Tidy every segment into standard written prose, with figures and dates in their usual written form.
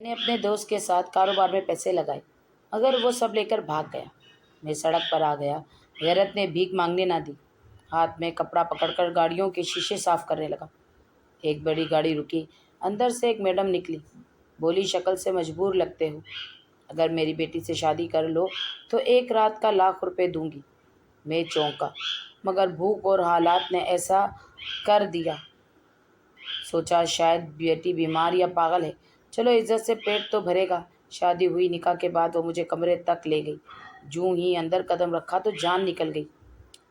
میں نے اپنے دوست کے ساتھ کاروبار میں پیسے لگائے مگر وہ سب لے کر بھاگ گیا۔ میں سڑک پر آ گیا۔ غیرت نے بھیک مانگنے نہ دی۔ ہاتھ میں کپڑا پکڑ کر گاڑیوں کے شیشے صاف کرنے لگا۔ ایک بڑی گاڑی رکی۔ اندر سے ایک میڈم نکلی۔ بولی، شکل سے مجبور لگتے ہو، اگر میری بیٹی سے شادی کر لو تو 1 رات کا 1,00,000 روپے دوں گی۔ میں چونکا، مگر بھوک اور حالات نے ایسا کر دیا۔ سوچا شاید بیٹی بیمار یا پاگل ہے، چلو عزت سے پیٹ تو بھرے گا۔ شادی ہوئی۔ نکاح کے بعد وہ مجھے کمرے تک لے گئی۔ جوں ہی اندر قدم رکھا تو جان نکل گئی۔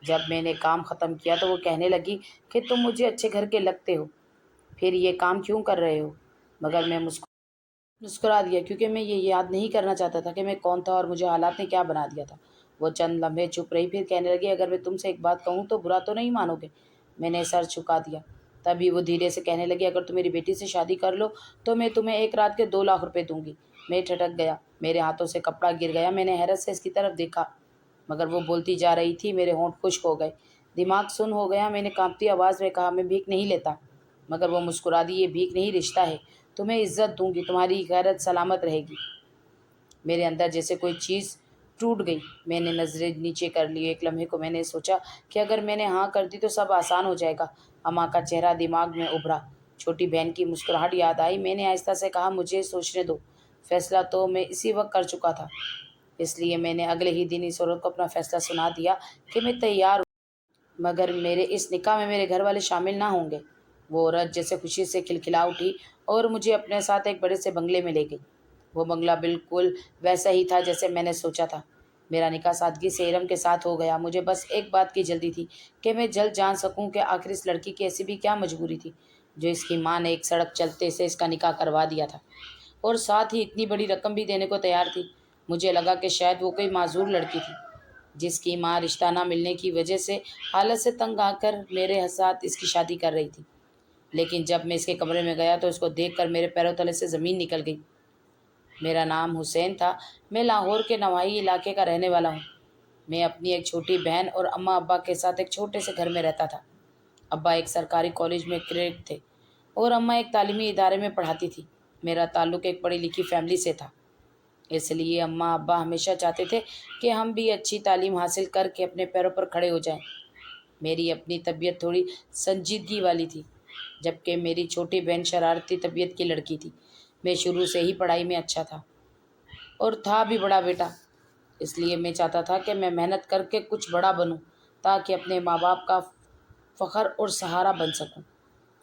جب میں نے کام ختم کیا تو وہ کہنے لگی کہ تم مجھے اچھے گھر کے لگتے ہو، پھر یہ کام کیوں کر رہے ہو؟ مگر میں مسکرا دیا کیونکہ میں یہ یاد نہیں کرنا چاہتا تھا کہ میں کون تھا اور مجھے حالات نے کیا بنا دیا تھا۔ وہ چند لمحے چپ رہی، پھر کہنے لگی، اگر میں تم سے ایک بات کہوں تو برا تو نہیں مانو گے؟ میں نے سر جھکا دیا۔ تبھی وہ دھیرے سے کہنے لگی، اگر تم میری بیٹی سے شادی کر لو تو میں تمہیں 1 رات کے 2,00,000 روپے دوں گی۔ میں ٹھٹک گیا، میرے ہاتھوں سے کپڑا گر گیا۔ میں نے حیرت سے اس کی طرف دیکھا مگر وہ بولتی جا رہی تھی۔ میرے ہونٹ خشک ہو گئے، دماغ سن ہو گیا۔ میں نے کانپتی آواز میں کہا، میں بھیک نہیں لیتا۔ مگر وہ مسکرا دی، یہ بھیک نہیں، رشتہ ہے۔ تمہیں عزت دوں گی، تمہاری غیرت سلامت رہے گی۔ میرے اندر جیسے کوئی چیز ٹوٹ گئی۔ میں نے نظریں نیچے کر لی۔ ایک لمحے کو میں نے سوچا کہ اگر میں نے ہاں کر دی تو سب آسان ہو جائے گا۔ اماں کا چہرہ دماغ میں ابھرا، چھوٹی بہن کی مسکراہٹ یاد آئی۔ میں نے آہستہ سے کہا، مجھے سوچنے دو، فیصلہ تو میں اسی وقت کر چکا تھا۔ اس لیے میں نے اگلے ہی دن اس عورت کو اپنا فیصلہ سنا دیا کہ میں تیار ہوں، مگر میرے اس نکاح میں میرے گھر والے شامل نہ ہوں گے۔ وہ عورت جیسے خوشی سے کھلکھلا اٹھی اور مجھے اپنے ساتھ ایک بڑے سے بنگلے میں لے گئی۔ وہ بنگلہ بالکل ویسا ہی تھا جیسے میں نے سوچا تھا۔ میرا نکاح سادگی سے ارم کے ساتھ ہو گیا۔ مجھے بس ایک بات کی جلدی تھی کہ میں جلد جان سکوں کہ آخر اس لڑکی کی ایسی بھی کیا مجبوری تھی جو اس کی ماں نے ایک سڑک چلتے سے اس کا نکاح کروا دیا تھا اور ساتھ ہی اتنی بڑی رقم بھی دینے کو تیار تھی۔ مجھے لگا کہ شاید وہ کوئی معذور لڑکی تھی جس کی ماں رشتہ نہ ملنے کی وجہ سے حالت سے تنگ آ کر میرے ساتھ اس کی شادی کر رہی تھی۔ لیکن جب میں اس کے کمرے میں گیا تو اس کو دیکھ کر میرے پیروں تلے سے زمین نکل گئی۔ میرا نام حسین تھا۔ میں لاہور کے نواحی علاقے کا رہنے والا ہوں۔ میں اپنی ایک چھوٹی بہن اور اماں ابا کے ساتھ ایک چھوٹے سے گھر میں رہتا تھا۔ ابا ایک سرکاری کالج میں کلرک تھے اور اماں ایک تعلیمی ادارے میں پڑھاتی تھی۔ میرا تعلق ایک پڑھی لکھی فیملی سے تھا، اس لیے اماں ابا ہمیشہ چاہتے تھے کہ ہم بھی اچھی تعلیم حاصل کر کے اپنے پیروں پر کھڑے ہو جائیں۔ میری اپنی طبیعت تھوڑی سنجیدگی والی تھی، جبکہ میری چھوٹی بہن شرارتی طبیعت کی لڑکی تھی۔ میں شروع سے ہی پڑھائی میں اچھا تھا اور تھا بھی بڑا بیٹا، اس لیے میں چاہتا تھا کہ میں محنت کر کے کچھ بڑا بنوں تاکہ اپنے ماں باپ کا فخر اور سہارا بن سکوں۔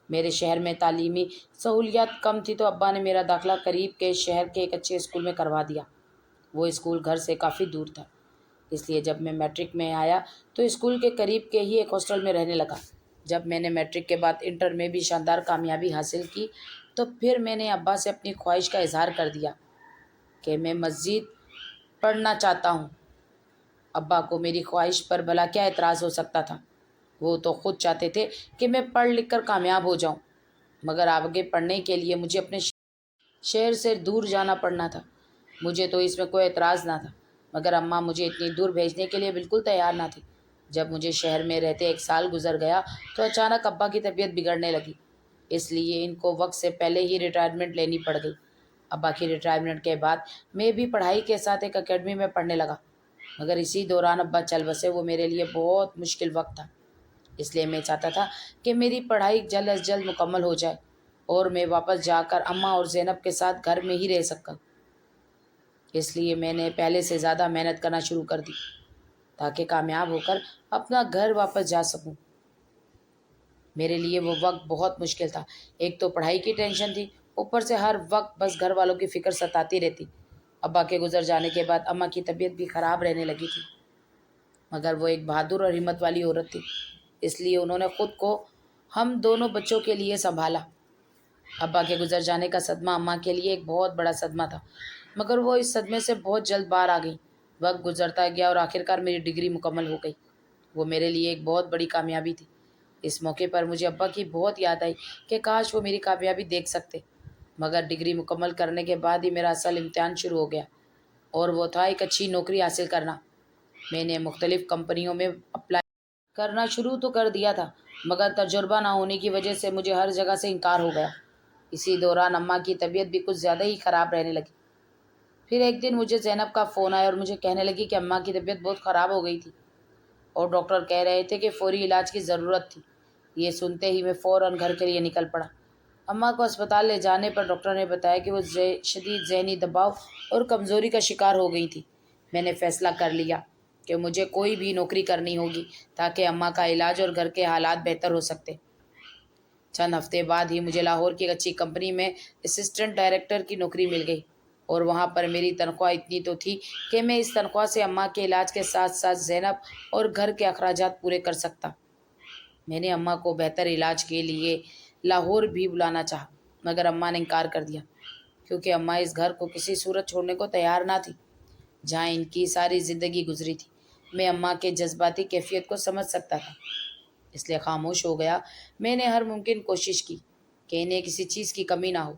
میرے شہر میں تعلیمی سہولیات کم تھی تو ابا نے میرا داخلہ قریب کے شہر کے ایک اچھے اسکول میں کروا دیا۔ وہ اسکول گھر سے کافی دور تھا، اس لیے جب میں میٹرک میں آیا تو اسکول کے قریب کے ہی ایک ہاسٹل میں رہنے لگا۔ جب میں نے میٹرک کے بعد انٹر میں بھی شاندار کامیابی حاصل کی تو پھر میں نے ابا سے اپنی خواہش کا اظہار کر دیا کہ میں مزید پڑھنا چاہتا ہوں۔ ابا کو میری خواہش پر بھلا کیا اعتراض ہو سکتا تھا؟ وہ تو خود چاہتے تھے کہ میں پڑھ لکھ کر کامیاب ہو جاؤں، مگر آگے پڑھنے کے لیے مجھے اپنے شہر سے دور جانا پڑنا تھا۔ مجھے تو اس میں کوئی اعتراض نہ تھا، مگر اماں مجھے اتنی دور بھیجنے کے لیے بالکل تیار نہ تھی۔ جب مجھے شہر میں رہتے 1 سال گزر گیا تو اچانک ابا کی طبیعت بگڑنے لگی، اس لیے ان کو وقت سے پہلے ہی ریٹائرمنٹ لینی پڑ گئی۔ ابا کی ریٹائرمنٹ کے بعد میں بھی پڑھائی کے ساتھ ایک اکیڈمی میں پڑھنے لگا، مگر اسی دوران ابا چل بسے۔ وہ میرے لیے بہت مشکل وقت تھا، اس لیے میں چاہتا تھا کہ میری پڑھائی جلد از جلد مکمل ہو جائے اور میں واپس جا کر اماں اور زینب کے ساتھ گھر میں ہی رہ سکوں۔ اس لیے میں نے پہلے سے زیادہ محنت کرنا شروع کر دی تاکہ کامیاب ہو کر اپنا گھر واپس جا سکوں۔ میرے لیے وہ وقت بہت مشکل تھا۔ ایک تو پڑھائی کی ٹینشن تھی، اوپر سے ہر وقت بس گھر والوں کی فکر ستاتی رہتی۔ ابا کے گزر جانے کے بعد اماں کی طبیعت بھی خراب رہنے لگی تھی، مگر وہ ایک بہادر اور ہمت والی عورت تھی، اس لیے انہوں نے خود کو ہم دونوں بچوں کے لیے سنبھالا۔ ابا کے گزر جانے کا صدمہ اماں کے لیے ایک بہت بڑا صدمہ تھا، مگر وہ اس صدمے سے بہت جلد باہر آ گئی۔ وقت گزرتا گیا اور آخرکار میری ڈگری مکمل ہو گئی۔ وہ میرے لیے ایک بہت بڑی کامیابی تھی۔ اس موقع پر مجھے ابا کی بہت یاد آئی کہ کاش وہ میری کامیابی دیکھ سکتے، مگر ڈگری مکمل کرنے کے بعد ہی میرا اصل امتحان شروع ہو گیا اور وہ تھا ایک اچھی نوکری حاصل کرنا۔ میں نے مختلف کمپنیوں میں اپلائی کرنا شروع تو کر دیا تھا، مگر تجربہ نہ ہونے کی وجہ سے مجھے ہر جگہ سے انکار ہو گیا۔ اسی دوران اماں کی طبیعت بھی کچھ زیادہ ہی خراب رہنے لگی۔ پھر ایک دن مجھے زینب کا فون آیا اور مجھے کہنے لگی کہ اماں کی طبیعت بہت خراب ہو گئی تھی اور ڈاکٹر کہہ رہے تھے کہ فوری علاج کی ضرورت تھی۔ یہ سنتے ہی میں فوراً گھر کے لیے نکل پڑا۔ اماں کو اسپتال لے جانے پر ڈاکٹر نے بتایا کہ وہ شدید ذہنی دباؤ اور کمزوری کا شکار ہو گئی تھی۔ میں نے فیصلہ کر لیا کہ مجھے کوئی بھی نوکری کرنی ہوگی تاکہ اماں کا علاج اور گھر کے حالات بہتر ہو سکتے۔ چند ہفتے بعد ہی مجھے لاہور کی ایک اچھی کمپنی میں اسسٹنٹ ڈائریکٹر کی نوکری مل گئی اور وہاں پر میری تنخواہ اتنی تو تھی کہ میں اس تنخواہ سے اماں کے علاج کے ساتھ ساتھ زینب اور گھر کے اخراجات پورے کر سکتا۔ میں نے اماں کو بہتر علاج کے لیے لاہور بھی بلانا چاہا مگر اماں نے انکار کر دیا کیونکہ اماں اس گھر کو کسی صورت چھوڑنے کو تیار نہ تھی جہاں ان کی ساری زندگی گزری تھی۔ میں اماں کے جذباتی کیفیت کو سمجھ سکتا تھا، اس لیے خاموش ہو گیا۔ میں نے ہر ممکن کوشش کی کہ انہیں کسی چیز کی کمی نہ ہو۔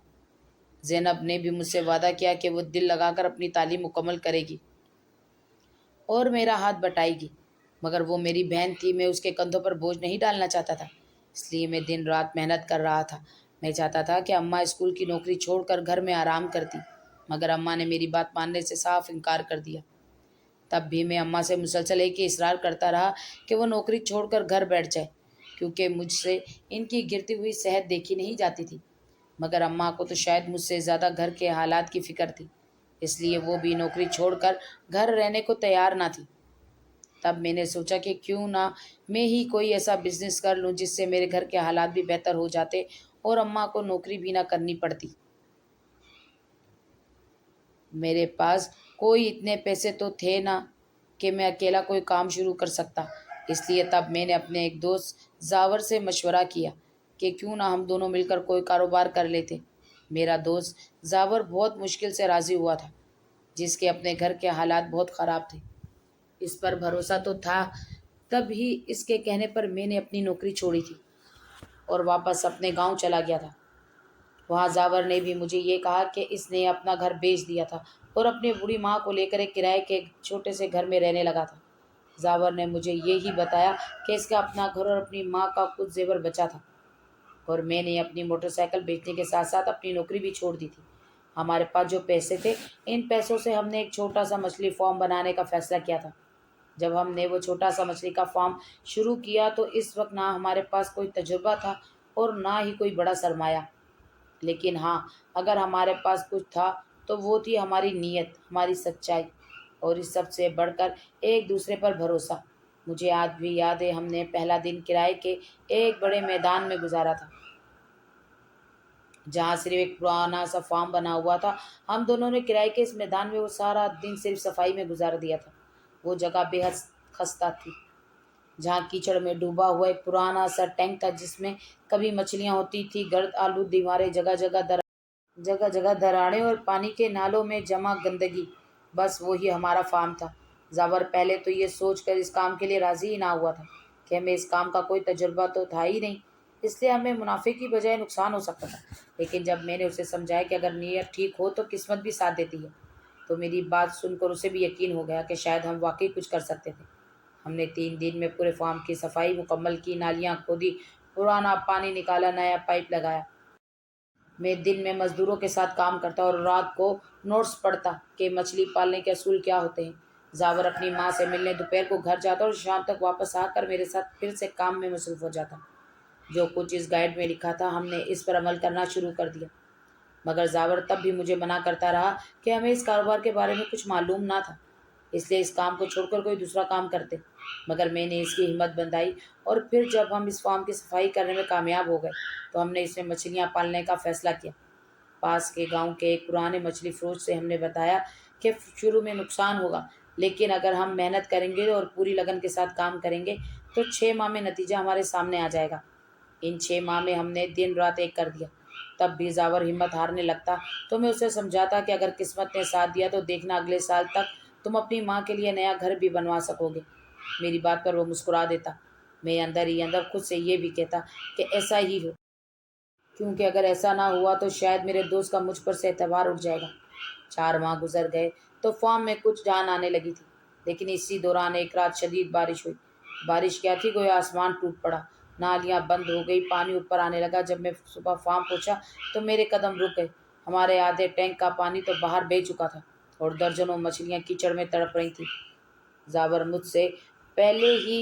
زینب نے بھی مجھ سے وعدہ کیا کہ وہ دل لگا کر اپنی تعلیم مکمل کرے گی اور میرا ہاتھ بٹائے گی، مگر وہ میری بہن تھی، میں اس کے کندھوں پر بوجھ نہیں ڈالنا چاہتا تھا، اس لیے میں دن رات محنت کر رہا تھا۔ میں چاہتا تھا کہ اماں اسکول کی نوکری چھوڑ کر گھر میں آرام کرتی، مگر اماں نے میری بات ماننے سے صاف انکار کر دیا۔ تب بھی میں اماں سے مسلسل ایک ہی اصرار کرتا رہا کہ وہ نوکری چھوڑ کر گھر بیٹھ جائے کیونکہ مجھ سے ان کی گرتی ہوئی صحت دیکھی نہیں جاتی تھی، مگر اماں کو تو شاید مجھ سے زیادہ گھر کے حالات کی فکر تھی، اس لیے وہ بھی نوکری چھوڑ کر گھر رہنے کو تیار نہ تھی۔ تب میں نے سوچا کہ کیوں نہ میں ہی کوئی ایسا بزنس کر لوں جس سے میرے گھر کے حالات بھی بہتر ہو جاتے اور اماں کو نوکری بھی نہ کرنی پڑتی۔ میرے پاس کوئی اتنے پیسے تو تھے نہ کہ میں اکیلا کوئی کام شروع کر سکتا، اس لیے تب میں نے اپنے ایک دوست زاور سے مشورہ کیا کہ کیوں نہ ہم دونوں مل کر کوئی کاروبار کر لیتے۔ میرا دوست زاور بہت مشکل سے راضی ہوا تھا، جس کے اپنے گھر کے حالات بہت خراب تھے۔ اس پر بھروسہ تو تھا، تب ہی اس کے کہنے پر میں نے اپنی نوکری چھوڑی تھی اور واپس اپنے گاؤں چلا گیا تھا۔ وہاں زاور نے بھی مجھے یہ کہا کہ اس نے اپنا گھر بیچ دیا تھا اور اپنی بوڑھی ماں کو لے کر ایک کرائے کے چھوٹے سے گھر میں رہنے لگا تھا۔ زاور نے مجھے یہی بتایا کہ اس کا اپنا گھر اور اپنی ماں کا کچھ زیور بچا تھا اور میں نے اپنی موٹر سائیکل بیچنے کے ساتھ ساتھ اپنی نوکری بھی چھوڑ دی تھی۔ ہمارے پاس جو پیسے تھے، ان پیسوں سے ہم نے ایک چھوٹا سا مچھلی فارم بنانے کا فیصلہ کیا تھا۔ جب ہم نے وہ چھوٹا سا مچھلی کا فارم شروع کیا تو اس وقت نہ ہمارے پاس کوئی تجربہ تھا اور نہ ہی کوئی بڑا سرمایہ، لیکن ہاں، اگر ہمارے پاس کچھ تھا تو وہ تھی ہماری نیت، ہماری سچائی اور اس سب سے بڑھ کر ایک دوسرے پر بھروسہ۔ مجھے آج بھی یاد ہے، ہم نے پہلا دن کرائے کے ایک بڑے میدان میں گزارا تھا جہاں صرف ایک پرانا سا فارم بنا ہوا تھا۔ ہم دونوں نے کرائے کے اس میدان میں وہ سارا دن صرف صفائی میں گزار دیا تھا۔ وہ جگہ بے حد خستہ تھی، جہاں کیچڑ میں ڈوبا ہوا ایک پرانا سا ٹینک تھا جس میں کبھی مچھلیاں ہوتی تھی، گرد آلود دیواریں، جگہ جگہ دراڑیں اور پانی کے نالوں میں جمع گندگی، بس وہی ہمارا فارم تھا۔ زاور پہلے تو یہ سوچ کر اس کام کے لیے راضی ہی نہ ہوا تھا کہ ہمیں اس کام کا کوئی تجربہ تو تھا ہی نہیں، اس لیے ہمیں منافع کی بجائے نقصان ہو سکتا تھا۔ لیکن جب میں نے اسے سمجھایا کہ اگر نیت ٹھیک ہو تو قسمت بھی ساتھ دیتی ہے، تو میری بات سن کر اسے بھی یقین ہو گیا کہ شاید ہم واقعی کچھ کر سکتے تھے۔ ہم نے 3 دن میں پورے فارم کی صفائی مکمل کی، نالیاں کھودی، پرانا پانی نکالا، نیا پائپ لگایا۔ میں دن میں مزدوروں کے ساتھ کام کرتا اور رات کو نوٹس پڑھتا کہ مچھلی پالنے کے اصول کیا ہوتے ہیں۔ زاور اپنی ماں سے ملنے دوپہر کو گھر جاتا اور شام تک واپس آ کر میرے ساتھ پھر سے کام میں مصروف ہو جاتا۔ جو کچھ اس گائیڈ میں لکھا تھا ہم نے اس پر عمل کرنا شروع کر دیا، مگر زاور تب بھی مجھے منع کرتا رہا کہ ہمیں اس کاروبار کے بارے میں کچھ معلوم نہ تھا، اس لیے اس کام کو چھوڑ کر کوئی دوسرا کام کرتے۔ مگر میں نے اس کی ہمت بندھائی اور پھر جب ہم اس فارم کی صفائی کرنے میں کامیاب ہو گئے تو ہم نے اس میں مچھلیاں پالنے کا فیصلہ کیا۔ پاس کے گاؤں کے ایک پرانے مچھلی فروش سے ہم نے بتایا کہ شروع میں نقصان ہوگا، لیکن اگر ہم محنت کریں گے اور پوری لگن کے ساتھ کام کریں گے تو 6 ماہ میں نتیجہ ہمارے سامنے آ جائے گا۔ ان 6 ماہ میں ہم نے دن رات ایک کر دیا۔ تب بھی زاور ہمت ہارنے لگتا تو میں اسے سمجھاتا کہ اگر قسمت نے ساتھ دیا تو دیکھنا اگلے سال تک تم اپنی ماں کے لیے نیا گھر بھی بنوا سکو گے۔ میری بات پر وہ مسکرا دیتا۔ میں اندر ہی اندر خود سے یہ بھی کہتا کہ ایسا ہی ہو، کیونکہ اگر ایسا نہ ہوا تو شاید میرے دوست کا مجھ پر سے اعتبار اٹھ جائے گا۔ 4 ماہ گزر گئے تو فارم میں کچھ جان آنے لگی تھی، لیکن اسی دوران ایک رات شدید بارش ہوئی۔ بارش کیا تھی، گویا آسمان ٹوٹ پڑا نالیاں بند ہو گئی، پانی اوپر آنے لگا۔ جب میں صبح فارم پہنچا تو میرے قدم رک گئے۔ ہمارے آدھے ٹینک کا پانی تو باہر بہہ چکا تھا اور درجنوں مچھلیاں کیچڑ میں تڑپ رہی تھیں۔ زاور مجھ سے پہلے ہی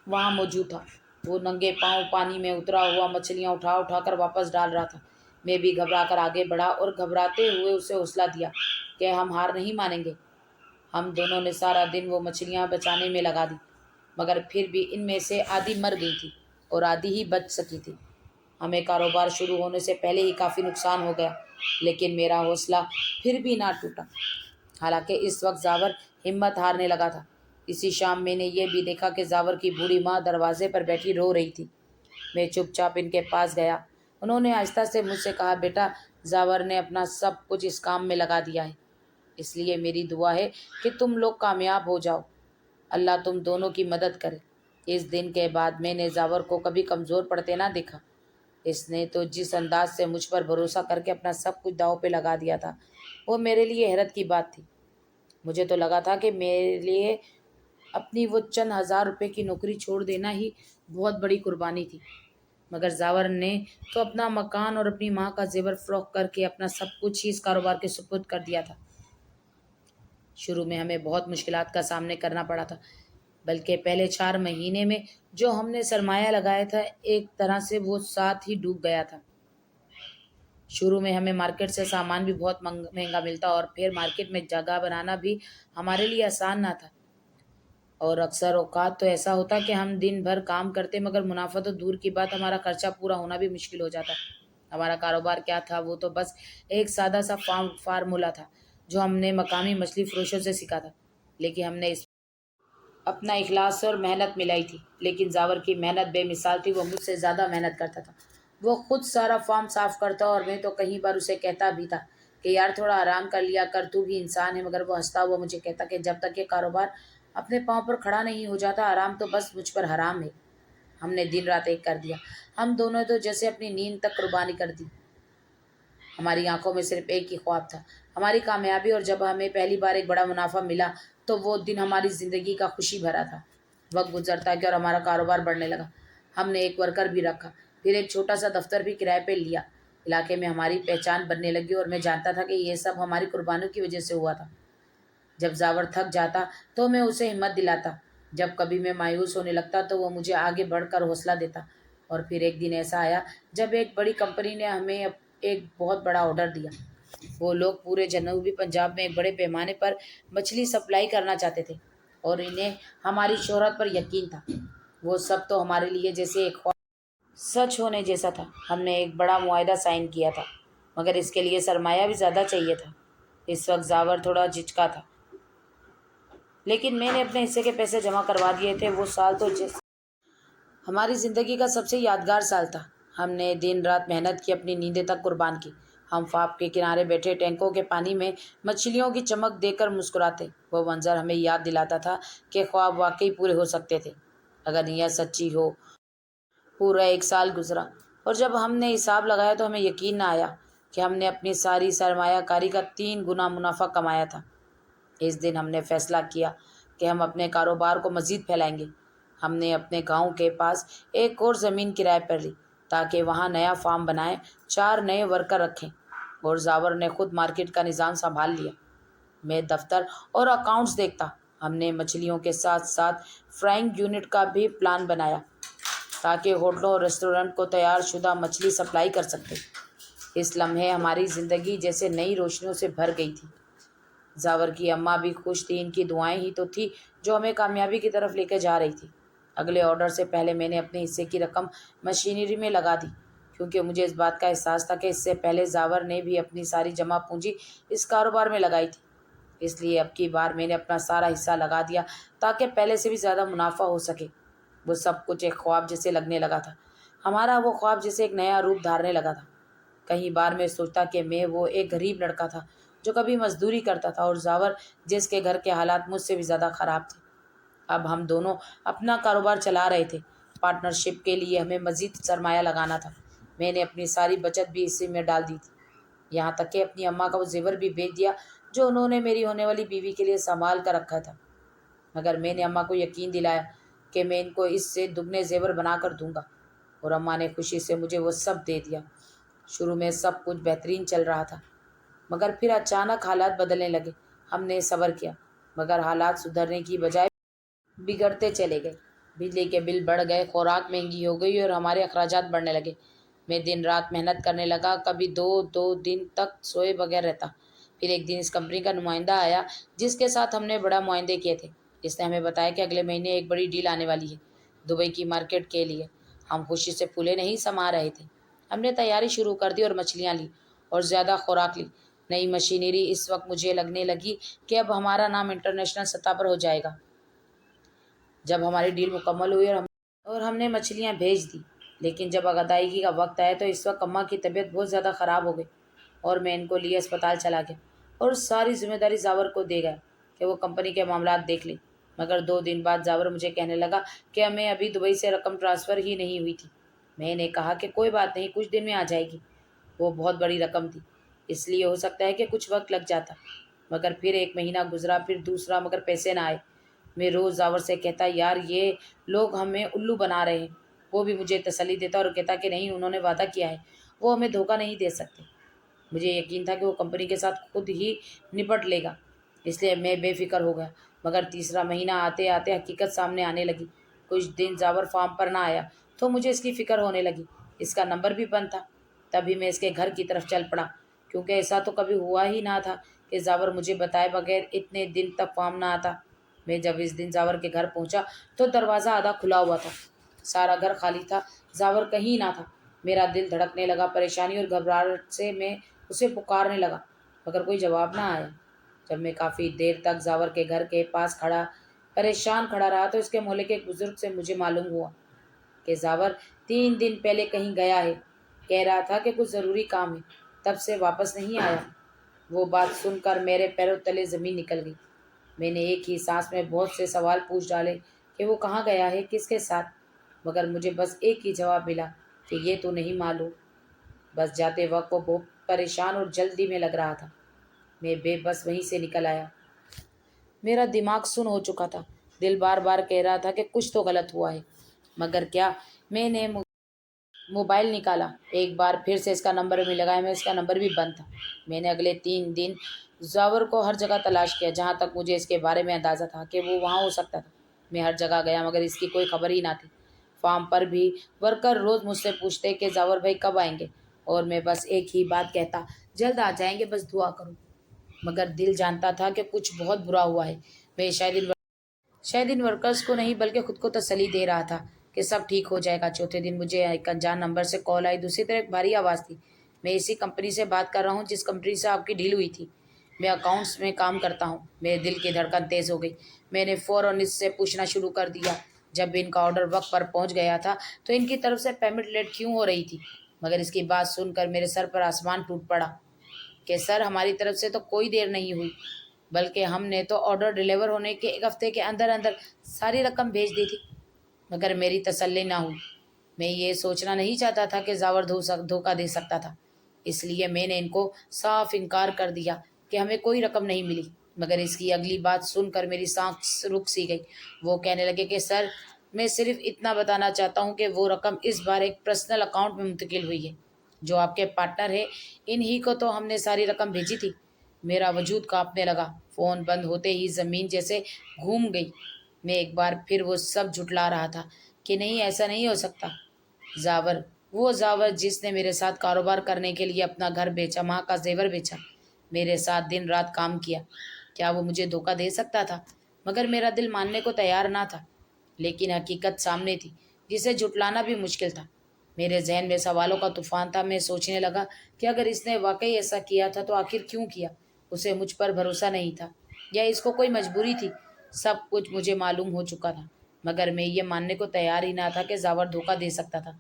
وہاں موجود تھا۔ وہ ننگے پاؤں پانی میں اترا ہوا مچھلیاں اٹھا اٹھا کر واپس ڈال رہا تھا۔ میں بھی گھبرا کر آگے بڑھا اور گھبراتے ہوئے اسے حوصلہ دیا کہ ہم ہار نہیں مانیں گے۔ ہم دونوں نے سارا دن وہ مچھلیاں بچانے میں لگا دی، مگر پھر بھی ان میں سے آدھی مر گئی تھی اور آدھی ہی بچ سکی تھی۔ ہمیں کاروبار شروع ہونے سے پہلے ہی کافی نقصان ہو گیا، لیکن میرا حوصلہ پھر بھی نہ ٹوٹا۔ حالانکہ اس وقت زاور ہمت ہارنے لگا تھا۔ اسی شام میں نے یہ بھی دیکھا کہ زاور کی بوڑھی ماں دروازے پر بیٹھی رو رہی تھی۔ میں چپ چاپ ان کے پاس گیا۔ انہوں نے آہستہ سے مجھ سے کہا، بیٹا، زاور نے اپنا سب کچھ اس کام میں لگا دیا ہے، اس لیے میری دعا ہے کہ تم لوگ کامیاب ہو جاؤ۔ اللہ تم دونوں کی مدد کرے۔ اس دن کے بعد میں نے زاور کو کبھی کمزور پڑتے نہ دیکھا۔ اس نے تو جس انداز سے مجھ پر بھروسہ کر کے اپنا سب کچھ داؤ پہ لگا دیا تھا، وہ میرے لیے حیرت کی بات تھی۔ مجھے تو لگا تھا کہ میرے لیے اپنی وہ چند ہزار روپے کی نوکری چھوڑ دینا ہی بہت بڑی قربانی تھی، مگر زاور نے تو اپنا مکان اور اپنی ماں کا زیور فروخت کر کے اپنا سب کچھ ہی اس کاروبار کے سپرد کر دیا تھا۔ شروع میں ہمیں بہت مشکلات کا سامنا کرنا پڑا تھا، بلکہ پہلے 4 مہینے میں جو ہم نے سرمایہ لگایا تھا، ایک طرح سے وہ ساتھ ہی ڈوب گیا تھا۔ شروع میں ہمیں مارکیٹ سے سامان بھی بہت مہنگا ملتا اور پھر مارکیٹ میں جگہ بنانا بھی ہمارے لیے آسان نہ تھا، اور اکثر اوقات تو ایسا ہوتا کہ ہم دن بھر کام کرتے مگر منافع تو دور کی بات، ہمارا خرچہ پورا ہونا بھی مشکل ہو جاتا۔ ہمارا کاروبار کیا تھا؟ وہ تو بس ایک سادہ سا فارمولا تھا جو ہم نے مقامی مچھلی فروشوں سے سیکھا تھا، لیکن ہم نے اس اپنا اخلاص اور محنت ملائی تھی۔ لیکن زاور کی محنت بے مثال تھی، وہ مجھ سے زیادہ محنت کرتا تھا۔ وہ خود سارا فارم صاف کرتا اور میں تو کئی بار اسے کہتا بھی تھا کہ یار تھوڑا آرام کر لیا کر، تو بھی انسان ہے، مگر وہ ہنستا ہوا مجھے کہتا کہ جب تک یہ کاروبار اپنے پاؤں پر کھڑا نہیں ہو جاتا، آرام تو بس مجھ پر حرام ہے۔ ہم نے دن رات ایک کر دیا۔ ہم دونوں تو جیسے اپنی نیند تک قربانی کر دی۔ ہماری آنکھوں میں صرف ایک ہی خواب تھا، ہماری کامیابی، اور جب ہمیں پہلی بار ایک بڑا منافع ملا تو وہ دن ہماری زندگی کا خوشی بھرا تھا۔ وقت گزرتا گیا اور ہمارا کاروبار بڑھنے لگا۔ ہم نے ایک ورکر بھی رکھا، پھر ایک چھوٹا سا دفتر بھی کرائے پہ لیا۔ علاقے میں ہماری پہچان بننے لگی اور میں جانتا تھا کہ یہ سب ہماری قربانیوں کی وجہ سے ہوا تھا۔ جب زاور تھک جاتا تو میں اسے ہمت دلاتا، جب کبھی میں مایوس ہونے لگتا تو وہ مجھے آگے بڑھ کر حوصلہ دیتا۔ اور پھر ایک دن ایسا آیا جب ایک بڑی کمپنی نے ہمیں ایک بہت بڑا آرڈر دیا۔ وہ لوگ پورے جنوبی پنجاب میں ایک بڑے پیمانے پر مچھلی سپلائی کرنا چاہتے تھے اور انہیں ہماری شہرت پر یقین تھا۔ وہ سب تو ہمارے لیے جیسے ایک خواب سچ ہونے جیسا تھا۔ ہم نے ایک بڑا معاہدہ سائن کیا تھا، مگر اس کے لیے سرمایہ بھی زیادہ چاہیے تھا۔ اس وقت زاور تھوڑا جھجکا تھا، لیکن میں نے اپنے حصے کے پیسے جمع کروا دیے تھے۔ وہ سال تو ہماری زندگی کا سب سے یادگار سال تھا۔ ہم نے دن رات محنت کی، اپنی نیندیں تک قربان کی۔ ہم فاپ کے کنارے بیٹھے ٹینکوں کے پانی میں مچھلیوں کی چمک دیکھ کر مسکراتے۔ وہ منظر ہمیں یاد دلاتا تھا کہ خواب واقعی پورے ہو سکتے تھے اگر نیت سچی ہو۔ پورا 1 سال گزرا اور جب ہم نے حساب لگایا تو ہمیں یقین نہ آیا کہ ہم نے اپنی ساری سرمایہ کاری کا 3 گنا منافع کمایا تھا۔ اس دن ہم نے فیصلہ کیا کہ ہم اپنے کاروبار کو مزید پھیلائیں گے۔ ہم نے اپنے گاؤں کے پاس ایک اور زمین کرائے پر لی تاکہ وہاں نیا فارم بنائیں، 4 نئے ورکر رکھیں، اور زاور نے خود مارکیٹ کا نظام سنبھال لیا۔ میں دفتر اور اکاؤنٹس دیکھتا۔ ہم نے مچھلیوں کے ساتھ ساتھ فرائنگ یونٹ کا بھی پلان بنایا تاکہ ہوٹلوں اور ریسٹورنٹ کو تیار شدہ مچھلی سپلائی کر سکتے۔ اس لمحے ہماری زندگی جیسے نئی روشنیوں سے بھر گئی تھی۔ زاور کی اماں بھی خوش تھی، ان کی دعائیں ہی تو تھی جو ہمیں کامیابی کی طرف لے کے جا رہی تھی۔ اگلے آرڈر سے پہلے میں نے اپنے حصے کی رقم مشینری میں لگا دی، کیونکہ مجھے اس بات کا احساس تھا کہ اس سے پہلے زاور نے بھی اپنی ساری جمع پونجی اس کاروبار میں لگائی تھی۔ اس لیے اب کی بار میں نے اپنا سارا حصہ لگا دیا تاکہ پہلے سے بھی زیادہ منافع ہو سکے۔ وہ سب کچھ ایک خواب جیسے لگنے لگا تھا۔ ہمارا وہ خواب جیسے ایک نیا روپ دھارنے لگا تھا۔ کئی بار میں سوچتا کہ میں وہ ایک غریب لڑکا تھا جو کبھی مزدوری کرتا تھا، اور زاور جس کے گھر کے حالات مجھ سے بھی زیادہ خراب تھے۔ اب ہم دونوں اپنا کاروبار چلا رہے تھے۔ پارٹنرشپ کے لیے ہمیں مزید سرمایہ لگانا تھا۔ میں نے اپنی ساری بچت بھی اسی میں ڈال دی تھی، یہاں تک کہ اپنی اماں کا وہ زیور بھی بیچ دیا جو انہوں نے میری ہونے والی بیوی کے لیے سنبھال کر رکھا تھا۔ مگر میں نے اماں کو یقین دلایا کہ میں ان کو اس سے دگنے زیور بنا کر دوں گا، اور اماں نے خوشی سے مجھے وہ سب دے دیا۔ شروع میں سب کچھ بہترین چل رہا تھا، مگر پھر اچانک حالات بدلنے لگے۔ ہم نے صبر کیا، مگر حالات سدھرنے کی بجائے بگڑتے چلے گئے۔ بجلی کے بل بڑھ گئے، خوراک مہنگی ہو گئی اور ہمارے اخراجات بڑھنے لگے۔ میں دن رات محنت کرنے لگا، کبھی دو دن تک سوئے بغیر رہتا۔ پھر ایک دن اس کمپنی کا نمائندہ آیا جس کے ساتھ ہم نے بڑا معاہدے کیے تھے۔ اس نے ہمیں بتایا کہ اگلے مہینے ایک بڑی ڈیل آنے والی ہے دبئی کی مارکیٹ کے لیے۔ ہم خوشی سے پھولے نہیں سما رہے تھے۔ ہم نے تیاری شروع کر دی اور مچھلیاں لی اور زیادہ خوراک لی۔ نئی مشینری اس وقت مجھے لگنے لگی کہ اب ہمارا نام انٹرنیشنل سطح پر ہو جائے گا۔ جب ہماری ڈیل مکمل ہوئی اور ہم نے مچھلیاں بھیج دی، لیکن جب ادائیگی کا وقت آیا تو اس وقت اماں کی طبیعت بہت زیادہ خراب ہو گئی اور میں ان کو لیے اسپتال چلا گیا اور ساری ذمہ داری زاور کو دے گیا کہ وہ کمپنی کے معاملات دیکھ لے۔ مگر 2 دن بعد زاور مجھے کہنے لگا کہ ہمیں ابھی دبئی سے رقم ٹرانسفر ہی نہیں ہوئی تھی۔ میں نے کہا کہ کوئی بات نہیں، کچھ دن میں آ جائے گی۔ وہ بہت بڑی رقم تھی، اس لیے ہو سکتا ہے کہ کچھ وقت لگ جاتا۔ مگر پھر 1 مہینہ گزرا، پھر دوسرا، مگر پیسے نہ آئے۔ میں روز زاور سے کہتا، یار یہ لوگ ہمیں الو بنا رہے ہیں۔ وہ بھی مجھے تسلی دیتا اور کہتا کہ نہیں، انہوں نے وعدہ کیا ہے، وہ ہمیں دھوکہ نہیں دے سکتے۔ مجھے یقین تھا کہ وہ کمپنی کے ساتھ خود ہی نپٹ لے گا، اس لیے میں بے فکر ہو گیا۔ مگر تیسرا مہینہ آتے آتے حقیقت سامنے آنے لگی۔ کچھ دن زاور فارم پر نہ آیا تو مجھے اس کی فکر ہونے لگی۔ اس کا نمبر بھی بند تھا۔ تبھی میں اس کے گھر کی طرف چل پڑا، کیونکہ ایسا تو کبھی ہوا ہی نہ تھا کہ زاور مجھے بتائے بغیر اتنے دن تک فارم نہ آتا۔ میں جب اس دن زاور کے گھر پہنچا تو دروازہ آدھا کھلا ہوا تھا، سارا گھر خالی تھا، زاور کہیں نہ تھا۔ میرا دل دھڑکنے لگا، پریشانی اور گھبراہٹ سے میں اسے پکارنے لگا، مگر کوئی جواب نہ آیا۔ جب میں کافی دیر تک زاور کے گھر کے پاس پریشان کھڑا رہا تو اس کے محلے کے ایک بزرگ سے مجھے معلوم ہوا کہ زاور 3 دن پہلے کہیں گیا ہے۔ کہہ رہا تھا کہ کچھ ضروری کام ہے، تب سے واپس نہیں آیا۔ وہ بات سن کر میرے پیروں تلے زمین نکل گئی۔ میں نے ایک ہی سانس میں بہت سے سوال پوچھ ڈالے کہ وہ کہاں گیا ہے، کس کے ساتھ، مگر مجھے بس ایک ہی جواب ملا کہ یہ تو نہیں معلوم۔ بس جاتے وقت وہ بہت پریشان اور جلدی میں لگ رہا تھا۔ میں بے بس وہیں سے نکل آیا۔ میرا دماغ سن ہو چکا تھا، دل بار بار کہہ رہا تھا کہ کچھ تو غلط ہوا ہے، مگر کیا؟ میں نے موبائل نکالا، ایک بار پھر سے اس کا نمبر بھی لگایا، میں اس کا نمبر بھی بند تھا۔ میں نے اگلے 3 دن زاور کو ہر جگہ تلاش کیا، جہاں تک مجھے اس کے بارے میں اندازہ تھا کہ وہ وہاں ہو سکتا تھا۔ میں ہر جگہ گیا مگر اس کی کوئی خبر ہی نہ تھی۔ فارم پر بھی ورکر روز مجھ سے پوچھتے کہ زاور بھائی کب آئیں گے، اور میں بس ایک ہی بات کہتا، جلد آ جائیں گے، بس دعا کرو۔ مگر دل جانتا تھا کہ کچھ بہت برا ہوا ہے۔ میں شاید ان ورکرز کو نہیں بلکہ خود کو تسلی دے رہا تھا کہ سب ٹھیک ہو جائے گا۔ چوتھے دن مجھے ایک انجان نمبر سے کال آئی۔ دوسری طرف ایک بھاری آواز تھی، میں اسی کمپنی سے بات کر رہا ہوں جس کمپنی سے آپ کی ڈیل ہوئی تھی، میں اکاؤنٹس میں کام کرتا ہوں۔ میرے دل کی دھڑکن تیز ہو گئی۔ میں نے فوراً اس سے پوچھنا شروع کر دیا، جب ان کا آرڈر وقت پر پہنچ گیا تھا تو ان کی طرف سے پیمنٹ لیٹ کیوں ہو رہی تھی؟ مگر اس کی بات سن کر میرے سر پر آسمان ٹوٹ پڑا کہ سر، ہماری طرف سے تو کوئی دیر نہیں ہوئی، بلکہ ہم نے تو آرڈر ڈیلیور ہونے کے 1 ہفتے کے اندر ساری رقم بھیج دی تھی۔ مگر میری تسلی نہ ہوئی۔ میں یہ سوچنا نہیں چاہتا تھا کہ زاور دھوکہ دے سکتا تھا، اس لیے میں نے ان کو صاف انکار کر دیا کہ ہمیں کوئی رقم نہیں ملی۔ مگر اس کی اگلی بات سن کر میری سانس رک سی گئی۔ وہ کہنے لگے کہ سر، میں صرف اتنا بتانا چاہتا ہوں کہ وہ رقم اس بار ایک پرسنل اکاؤنٹ میں منتقل ہوئی ہے، جو آپ کے پارٹنر ہے، انہی کو تو ہم نے ساری رقم بھیجی تھی۔ میرا وجود کانپنے لگا۔ فون بند ہوتے ہی زمین جیسے گھوم گئی۔ میں ایک بار پھر وہ سب جھٹلا رہا تھا کہ نہیں، ایسا نہیں ہو سکتا۔ وہ زاور جس نے میرے ساتھ کاروبار کرنے کے لیے اپنا گھر بیچا، ماں کا زیور بیچا، میرے ساتھ دن رات کام کیا، کیا وہ مجھے دھوکہ دے سکتا تھا؟ مگر میرا دل ماننے کو تیار نہ تھا، لیکن حقیقت سامنے تھی جسے جھٹلانا بھی مشکل تھا۔ میرے ذہن میں سوالوں کا طوفان تھا۔ میں سوچنے لگا کہ اگر اس نے واقعی ایسا کیا تھا تو آخر کیوں کیا؟ اسے مجھ پر بھروسہ نہیں تھا یا اس کو کوئی مجبوری تھی؟ سب کچھ مجھے معلوم ہو چکا تھا، مگر میں یہ ماننے کو تیار ہی نہ تھا کہ زاور دھوکہ دے سکتا تھا۔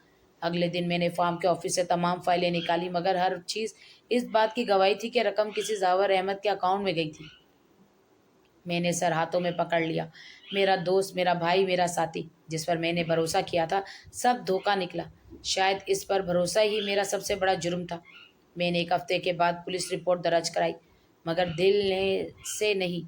اگلے دن میں نے فارم کے آفس سے تمام فائلیں نکالی، مگر ہر چیز اس بات کی گواہی تھی کہ رقم کسی زاور احمد کے اکاؤنٹ میں گئی تھی۔ میں نے سر ہاتھوں میں پکڑ لیا۔ میرا دوست، میرا بھائی، میرا ساتھی، جس پر میں نے بھروسہ کیا تھا، سب دھوکہ نکلا۔ شاید اس پر بھروسہ ہی میرا سب سے بڑا جرم تھا۔ میں نے 1 ہفتے کے بعد پولیس رپورٹ درج کرائی، مگر دل سے نہیں،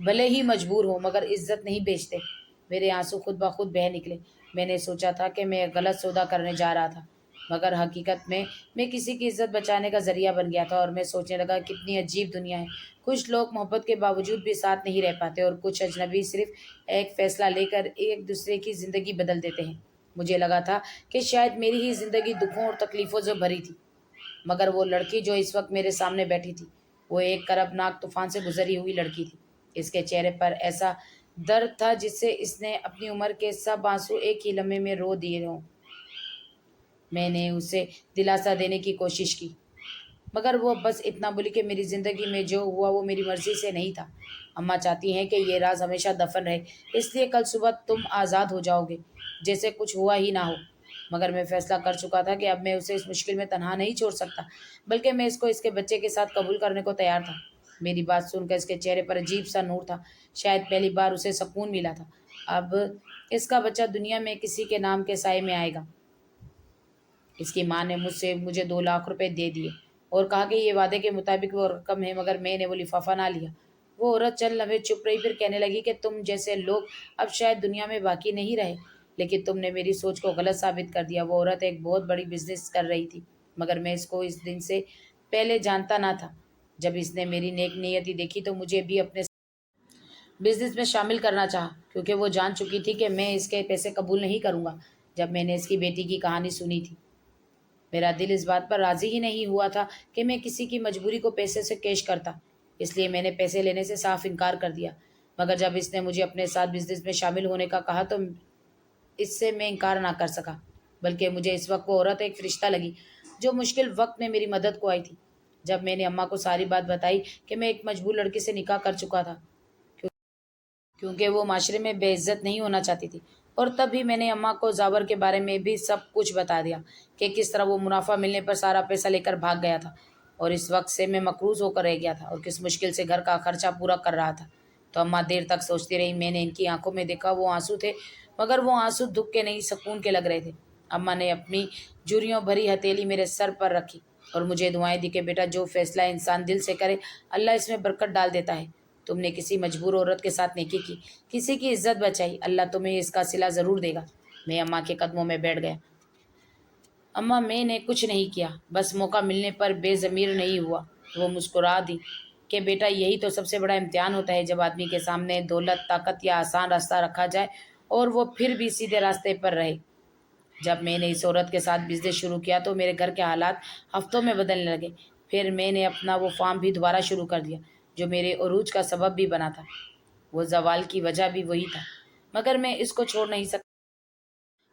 بھلے ہی مجبور ہو مگر عزت نہیں بیچتے۔ میرے آنسو خود بخود بہہ نکلے۔ میں نے سوچا تھا کہ میں ایک غلط سودا کرنے جا رہا تھا، مگر حقیقت میں کسی کی عزت بچانے کا ذریعہ بن گیا تھا، اور میں سوچنے لگا کتنی عجیب دنیا ہے۔ کچھ لوگ محبت کے باوجود بھی ساتھ نہیں رہ پاتے، اور کچھ اجنبی صرف ایک فیصلہ لے کر ایک دوسرے کی زندگی بدل دیتے ہیں۔ مجھے لگا تھا کہ شاید میری ہی زندگی دکھوں اور تکلیفوں سے بھری تھی، مگر وہ لڑکی جو اس وقت میرے سامنے بیٹھی تھی، وہ ایک کربناک طوفان سے گزری ہوئی لڑکی تھی۔ اس کے چہرے پر ایسا درد تھا جس سے اس نے اپنی عمر کے سب آنسو ایک ہی لمحے میں رو دیے ہوں۔ میں نے اسے دلاسا دینے کی کوشش کی، مگر وہ بس اتنا بولی کہ میری زندگی میں جو ہوا وہ میری مرضی سے نہیں تھا۔ اماں چاہتی ہیں کہ یہ راز ہمیشہ دفن رہے، اس لیے کل صبح تم آزاد ہو جاؤ گے جیسے کچھ ہوا ہی نہ ہو۔ مگر میں فیصلہ کر چکا تھا کہ اب میں اسے اس مشکل میں تنہا نہیں چھوڑ سکتا، بلکہ میں اس کو اس کے بچے کے ساتھ قبول کرنے کو تیار تھا۔ میری بات سن کر اس کے چہرے پر عجیب سا نور تھا، شاید پہلی بار اسے سکون ملا تھا۔ اب اس کا بچہ دنیا میں کسی کے نام کے سائے میں آئے گا۔ اس کی ماں نے مجھے 2 لاکھ روپے دے دیے اور کہا کہ یہ وعدے کے مطابق وہ رقم ہے، مگر میں نے وہ لفافہ نہ لیا۔ وہ عورت چند لمحے چپ رہی، پھر کہنے لگی کہ تم جیسے لوگ اب شاید دنیا میں باقی نہیں رہے، لیکن تم نے میری سوچ کو غلط ثابت کر دیا۔ وہ عورت ایک بہت بڑی بزنس کر رہی تھی، مگر میں اس کو اس دن سے پہلے جانتا نہ تھا۔ جب اس نے میری نیک نیتی دیکھی تو مجھے بھی اپنے بزنس میں شامل کرنا چاہا، کیونکہ وہ جان چکی تھی کہ میں اس کے پیسے قبول نہیں کروں گا۔ جب میں نے اس کی بیٹی کی کہانی سنی تھی، میرا دل اس بات پر راضی ہی نہیں ہوا تھا کہ میں کسی کی مجبوری کو پیسے سے کیش کرتا، اس لیے میں نے پیسے لینے سے صاف انکار کر دیا۔ مگر جب اس نے مجھے اپنے ساتھ بزنس میں شامل ہونے کا کہا تو اس سے میں انکار نہ کر سکا، بلکہ مجھے اس وقت وہ عورت ایک فرشتہ لگی جو مشکل وقت میں میری مدد کو آئی تھی۔ جب میں نے اماں کو ساری بات بتائی کہ میں ایک مجبور لڑکی سے نکاح کر چکا تھا کیونکہ وہ معاشرے میں بے عزت نہیں ہونا چاہتی تھی، اور تب ہی میں نے اماں کو زاور کے بارے میں بھی سب کچھ بتا دیا کہ کس طرح وہ منافع ملنے پر سارا پیسہ لے کر بھاگ گیا تھا، اور اس وقت سے میں مقروض ہو کر رہ گیا تھا اور کس مشکل سے گھر کا خرچہ پورا کر رہا تھا۔ تو اماں دیر تک سوچتی رہی۔ میں نے ان کی آنکھوں میں دیکھا، وہ آنسو تھے، مگر وہ آنسو دکھ کے نہیں سکون کے لگ رہے تھے۔ اماں نے اپنی جھریوں بھری ہتھیلی میرے سر پر رکھی اور مجھے دعائیں دی کہ بیٹا، جو فیصلہ انسان دل سے کرے اللہ اس میں برکت ڈال دیتا ہے۔ تم نے کسی مجبور عورت کے ساتھ نیکی کی، کسی کی عزت بچائی، اللہ تمہیں اس کا صلہ ضرور دے گا۔ میں اماں کے قدموں میں بیٹھ گیا۔ اماں، میں نے کچھ نہیں کیا، بس موقع ملنے پر بے ضمیر نہیں ہوا۔ وہ مسکرا دی کہ بیٹا، یہی تو سب سے بڑا امتحان ہوتا ہے، جب آدمی کے سامنے دولت، طاقت یا آسان راستہ رکھا جائے اور وہ پھر بھی سیدھے راستے پر رہے۔ جب میں نے اس عورت کے ساتھ بزنس شروع کیا تو میرے گھر کے حالات ہفتوں میں بدلنے لگے۔ پھر میں نے اپنا وہ فارم بھی دوبارہ شروع کر دیا جو میرے عروج کا سبب بھی بنا تھا۔ وہ زوال کی وجہ بھی وہی تھا، مگر میں اس کو چھوڑ نہیں سکتا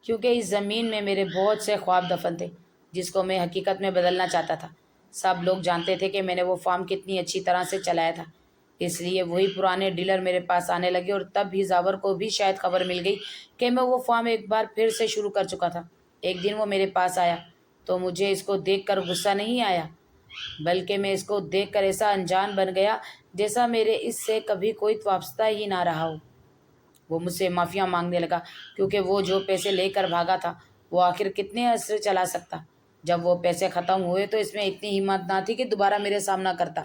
کیونکہ اس زمین میں میرے بہت سے خواب دفن تھے جس کو میں حقیقت میں بدلنا چاہتا تھا۔ سب لوگ جانتے تھے کہ میں نے وہ فارم کتنی اچھی طرح سے چلایا تھا، اس لیے وہی پرانے ڈیلر میرے پاس آنے لگے، اور تب بھی زاور کو بھی شاید خبر مل گئی کہ میں وہ فارم ایک بار پھر سے شروع کر چکا تھا۔ ایک دن وہ میرے پاس آیا تو مجھے اس کو دیکھ کر غصہ نہیں آیا، بلکہ میں اس کو دیکھ کر ایسا انجان بن گیا جیسا میرے اس سے کبھی کوئی وابستہ ہی نہ رہا ہو۔ وہ مجھ سے معافیاں مانگنے لگا کیونکہ وہ جو پیسے لے کر بھاگا تھا وہ آخر کتنے عرصے چلا سکتا۔ جب وہ پیسے ختم ہوئے تو اس میں اتنی ہمت نہ تھی کہ دوبارہ میرے سامنا کرتا۔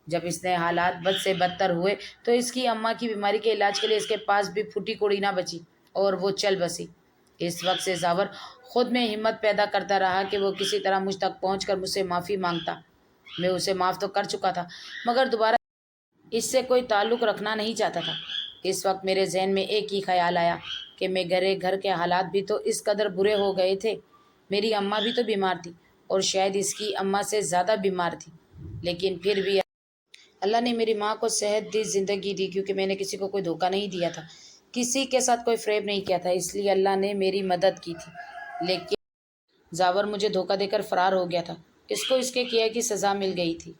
جب اس نے حالات بد سے بدتر ہوئے تو اس کی اماں کی بیماری کے علاج کے لیے اس کے پاس بھی پھوٹی کوڑی نہ بچی اور وہ چل بسی۔ اس وقت سے زاور خود میں ہمت پیدا کرتا رہا کہ وہ کسی طرح مجھ تک پہنچ کر مجھ سے معافی مانگتا۔ میں اسے معاف تو کر چکا تھا، مگر دوبارہ اس سے کوئی تعلق رکھنا نہیں چاہتا تھا۔ اس وقت میرے ذہن میں ایک ہی خیال آیا کہ میرے گھر کے حالات بھی تو اس قدر برے ہو گئے تھے۔ میری اماں بھی تو بیمار تھی اور شاید اس کی اماں سے زیادہ بیمار تھی، لیکن پھر بھی اللہ نے میری ماں کو صحت دی، زندگی دی، کیونکہ میں نے کسی کو کوئی دھوکہ نہیں دیا تھا، کسی کے ساتھ کوئی فریب نہیں کیا تھا، اس لیے اللہ نے میری مدد کی تھی۔ لیکن زاور مجھے دھوکہ دے کر فرار ہو گیا تھا، اس کو اس کے کیا کی سزا مل گئی تھی۔